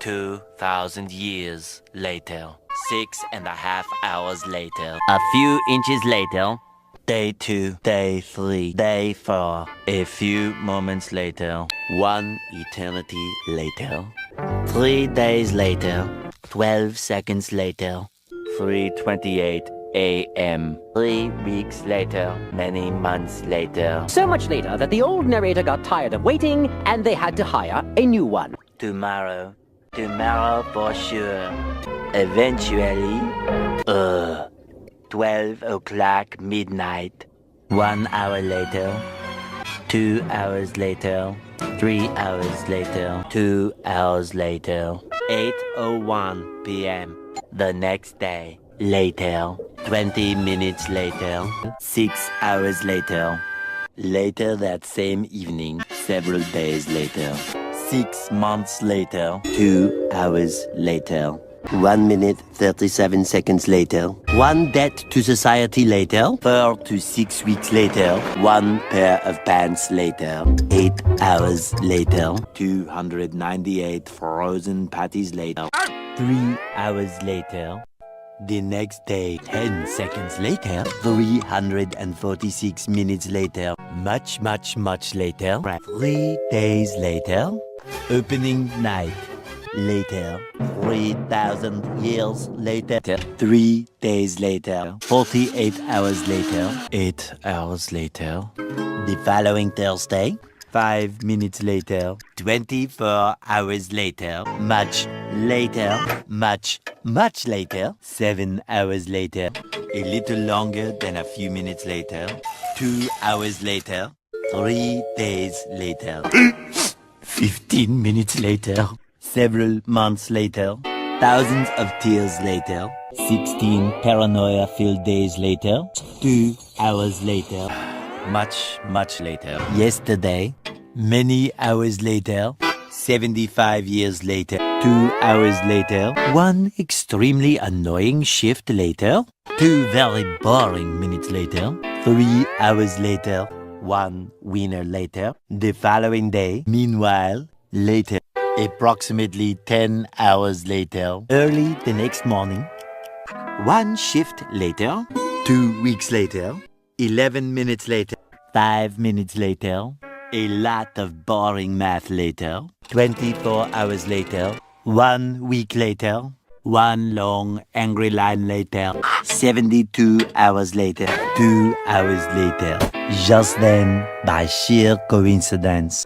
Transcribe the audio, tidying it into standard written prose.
2,000 years later. 6.5 hours later. A few inches later. Day 2, day 3, day 4. A few moments later. 1 eternity later. 3 days later. 12 seconds later. 3:28 a.m. 3 weeks later. Many months later. So much later that the old narrator got tired of waiting and they had to hire a new one. Tomorrow. Tomorrow for sure. Eventually. 12 o'clock midnight. 1 hour later. 2 hours later. 3 hours later. 2 hours later. 8:01 p.m. The next day. Later. 20 minutes later. 6 hours later. Later that same evening. Several days later. 6 months later. 2 hours later. 1 minute, 37 seconds later. 1 debt to society later. 4 to 6 weeks later. 1 pair of pants later. 8 hours later. 298 frozen patties later. 3 hours later. The next day, 10 seconds later. 346 minutes later. Much, much, much later. 3 days later. Opening night. Later, 3,000 years later, 3 days later, 48 hours later, 8 hours later, the following Thursday, 5 minutes later, 24 hours later, much later, much, much later, 7 hours later, a little longer than a few minutes later, 2 hours later, 3 days later, 15 minutes later, several months later, thousands of tears later, 16 paranoia-filled days later, 2 hours later, much, much later, yesterday, many hours later, 75 years later, 2 hours later, 1 extremely annoying shift later, 2 very boring minutes later, 3 hours later, 1 winner later, the following day, meanwhile, later, approximately 10 hours later, early the next morning, 1 shift later, 2 weeks later, 11 minutes later, 5 minutes later, a lot of boring math later, 24 hours later, 1 week later, 1 long angry line later, 72 hours later, 2 hours later. Just then, by sheer coincidence,